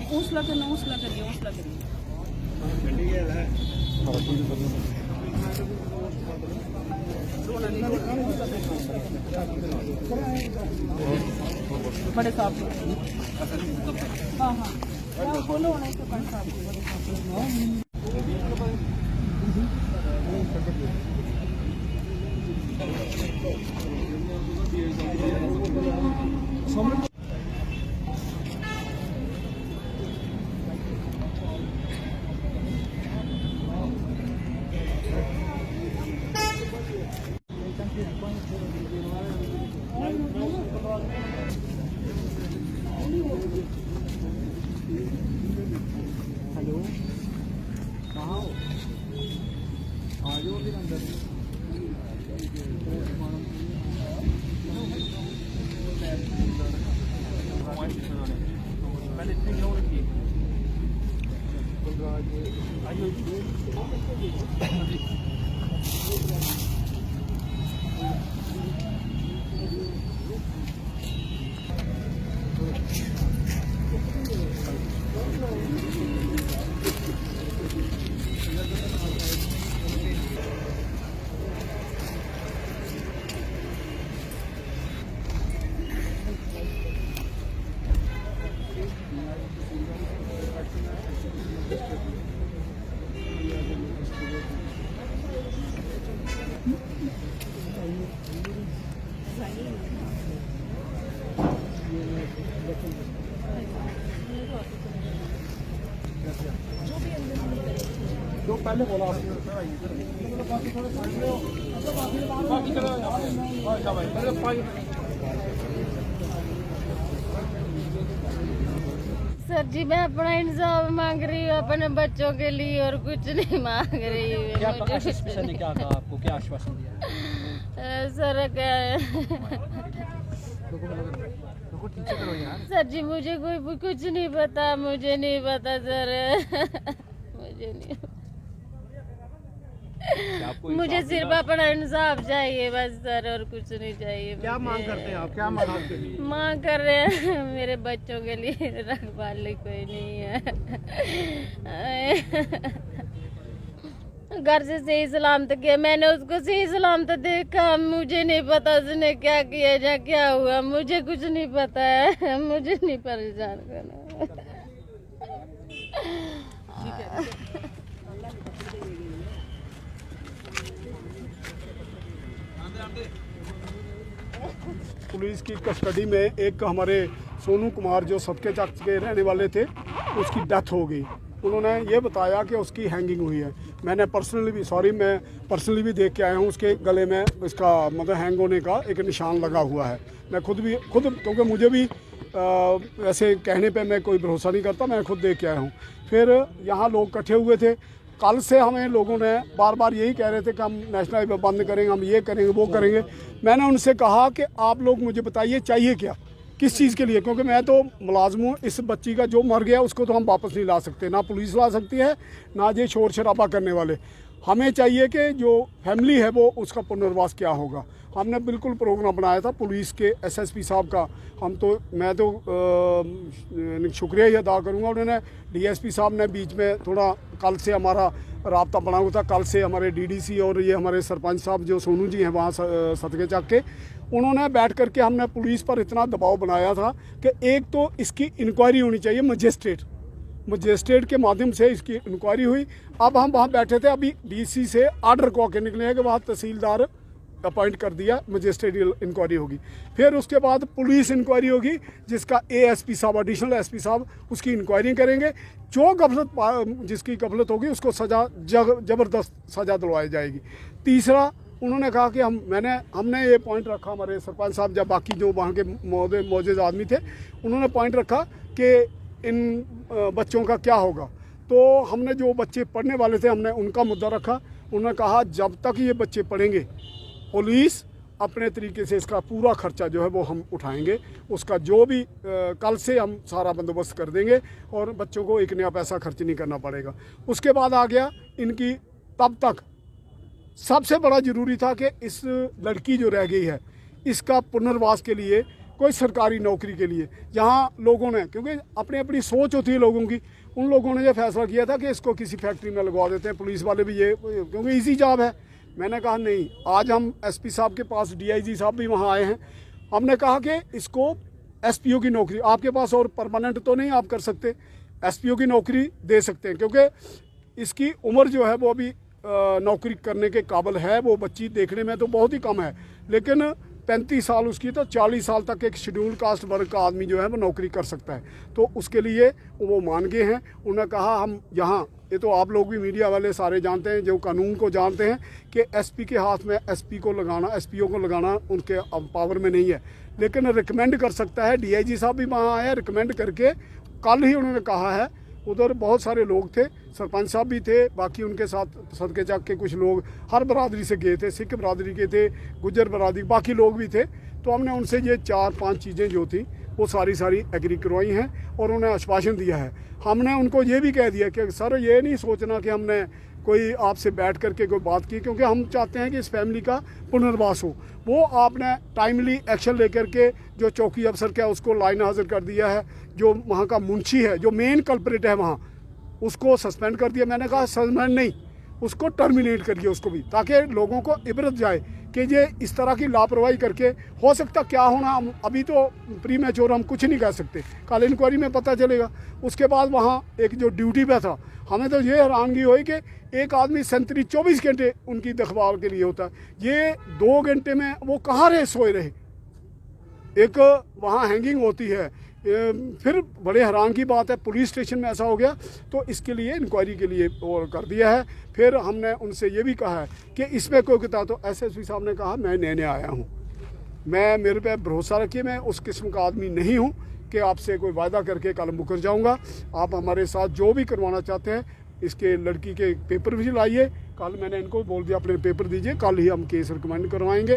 हौसला करना, हौसला करिए, हौसला करिए। बड़े साहब, हाँ हाँ बोलो होना इसके बड़े साहब। हेलो, कहाँ हो? आ जाओ फिर अंदर। पहले इतनी क्यों रखी? जो पहले बोला सर जी, मैं अपना इंसाफ मांग रही हूँ अपने बच्चों के लिए और कुछ नहीं मांग रही हूँ। क्या आश्वासन ने क्या कहा आपको, क्या आश्वासन दिया? सर सर जी, मुझे कोई कुछ नहीं पता, मुझे नहीं पता सर। मुझे नहीं, मुझे सिर्फ अपना इंसाफ चाहिए बस सर, और कुछ नहीं चाहिए। क्या मांग करते हैं आप, क्या मांग करते हैं? मांग कर रहे हैं मेरे बच्चों के लिए रखवाली कोई नहीं है। घर से सही सलामत किया मैंने, उसको सही सलामत देखा। मुझे नहीं पता उसने क्या किया या क्या हुआ, मुझे कुछ नहीं पता है। मुझे नहीं परेशान करना। पुलिस की कस्टडी में एक हमारे सोनू कुमार जो सबके चक के रहने वाले थे, उसकी डेथ हो गई। उन्होंने ये बताया कि उसकी हैंगिंग हुई है। मैंने मैं पर्सनली भी देख के आया हूँ। उसके गले में इसका मतलब हैंग होने का एक निशान लगा हुआ है। मैं खुद क्योंकि मुझे भी ऐसे कहने पे मैं कोई भरोसा नहीं करता, मैं खुद देख के आया हूँ। फिर यहाँ लोग इकट्ठे हुए थे। कल से हमें लोगों ने बार बार यही कह रहे थे कि हम नेशनल हाईवे बंद करेंगे, हम ये करेंगे, वो करेंगे। मैंने उनसे कहा कि आप लोग मुझे बताइए चाहिए क्या, किस चीज़ के लिए, क्योंकि मैं तो मुलाजिम हूँ। इस बच्ची का जो मर गया उसको तो हम वापस नहीं ला सकते, ना पुलिस ला सकती है, ना ये शोर शराबा करने वाले। हमें चाहिए कि जो फैमिली है वो उसका पुनर्वास क्या होगा। हमने बिल्कुल प्रोग्राम बनाया था पुलिस के एसएसपी साहब का। मैं तो शुक्रिया ही अदा करूँगा। उन्होंने डीएसपी साहब ने बीच में थोड़ा, कल से हमारा राब्ता बना हुआ था। कल से हमारे डीडीसी और ये हमारे सरपंच साहब जो सोनू जी हैं वहाँ सतके चक के, उन्होंने बैठ करके हमने पुलिस पर इतना दबाव बनाया था कि एक तो इसकी इंक्वायरी होनी चाहिए, मजिस्ट्रेट के माध्यम से इसकी इंक्वायरी हुई। अब हम वहाँ बैठे थे, अभी डीसी से आर्डर को आके निकले हैं कि वहाँ तहसीलदार अपॉइंट कर दिया, मजिस्ट्रेट इंक्वायरी होगी। फिर उसके बाद पुलिस इंक्वायरी होगी, जिसका एएसपी साहब, एडिशनल एसपी साहब उसकी इंक्वायरी करेंगे। जो जिसकी गफलत होगी उसको सज़ा, ज़बरदस्त सज़ा दिलवाई जाएगी। तीसरा, उन्होंने कहा कि हमने ये पॉइंट रखा, हमारे सरपंच साहब या बाकी जो वहाँ के मौजूद आदमी थे, उन्होंने पॉइंट रखा कि इन बच्चों का क्या होगा। तो हमने जो बच्चे पढ़ने वाले थे हमने उनका मुद्दा रखा। उन्होंने कहा जब तक ये बच्चे पढ़ेंगे पुलिस अपने तरीके से इसका पूरा खर्चा जो है वो हम उठाएंगे। उसका जो भी कल से हम सारा बंदोबस्त कर देंगे और बच्चों को एक नया पैसा खर्च नहीं करना पड़ेगा। उसके बाद आ गया इनकी, तब तक सबसे बड़ा ज़रूरी था कि इस लड़की जो रह गई है इसका पुनर्वास के लिए कोई सरकारी नौकरी के लिए, जहाँ लोगों ने, क्योंकि अपनी अपनी सोच होती है लोगों की, उन लोगों ने ये फैसला किया था कि इसको किसी फैक्ट्री में लगवा देते हैं, पुलिस वाले भी ये, क्योंकि इजी जॉब है। मैंने कहा नहीं, आज हम एसपी साहब के पास, डीआईजी साहब भी वहाँ आए हैं, हमने कहा कि इसको एसपीओ की नौकरी, आपके पास और परमानेंट तो नहीं आप कर सकते, एसपीओ की नौकरी दे सकते हैं, क्योंकि इसकी उम्र जो है वो अभी नौकरी करने के काबिल है। वो बच्ची देखने में तो बहुत ही कम है, लेकिन 35 साल उसकी, तो 40 साल तक एक शेड्यूल कास्ट वर्ग का आदमी जो है वो नौकरी कर सकता है। तो उसके लिए वो मान गए हैं। उन्होंने कहा हम यहाँ, ये तो आप लोग भी मीडिया वाले सारे जानते हैं, जो कानून को जानते हैं, कि एसपी के हाथ में एसपी को लगाना, एसपीओ को लगाना उनके पावर में नहीं है, लेकिन रिकमेंड कर सकता है। डीआईजी साहब भी वहाँ आए, रिकमेंड करके कल ही उन्होंने कहा है। उधर बहुत सारे लोग थे, सरपंच साहब भी थे, बाकी उनके साथ सदके चक के कुछ लोग हर बरादरी से गए थे, सिख बरादरी के थे, गुज्जर बरादरी, बाकी लोग भी थे। तो हमने उनसे ये 4-5 चीज़ें जो थी वो सारी एग्री करवाई हैं और उन्हें आश्वासन दिया है। हमने उनको ये भी कह दिया कि सर ये नहीं सोचना कि हमने कोई आपसे बैठ करके कोई बात की, क्योंकि हम चाहते हैं कि इस फैमिली का पुनर्वास हो। वो आपने टाइमली एक्शन लेकर के जो चौकी अफसर का उसको लाइन हाजिर कर दिया है, जो वहाँ का मुंशी है, जो मेन कल्प्रिट है वहाँ, उसको सस्पेंड कर दिया। मैंने कहा सस्पेंड नहीं, उसको टर्मिनेट करिए उसको भी, ताकि लोगों को इबरत जाए कि ये इस तरह की लापरवाही करके हो सकता क्या होना, हम अभी तो प्री मैच्योर हम कुछ नहीं कह सकते, कल इंक्वायरी में पता चलेगा। उसके बाद वहाँ एक जो ड्यूटी पे था, हमें तो ये हैरानगी हुई कि एक आदमी 24 घंटे उनकी देखभाल के लिए होता है, ये 2 घंटे में वो कहाँ रहे, सोए रहे। एक वहाँ हैंगिंग होती है। फिर बड़े हैरान की बात है, पुलिस स्टेशन में ऐसा हो गया, तो इसके लिए इंक्वायरी के लिए और कर दिया है। फिर हमने उनसे ये भी कहा है कि इसमें कोई किता, तो एसएसपी साहब ने कहा मैं नए आया हूँ, मैं, मेरे पे भरोसा रखिए, मैं उस किस्म का आदमी नहीं हूँ कि आपसे कोई वायदा करके कल मुकर जाऊँगा। आप हमारे साथ जो भी करवाना चाहते हैं, इसके लड़की के पेपर भी लाइए, कल मैंने इनको बोल दिया अपने पेपर दीजिए, कल ही हम केस रिकमेंड करवाएंगे।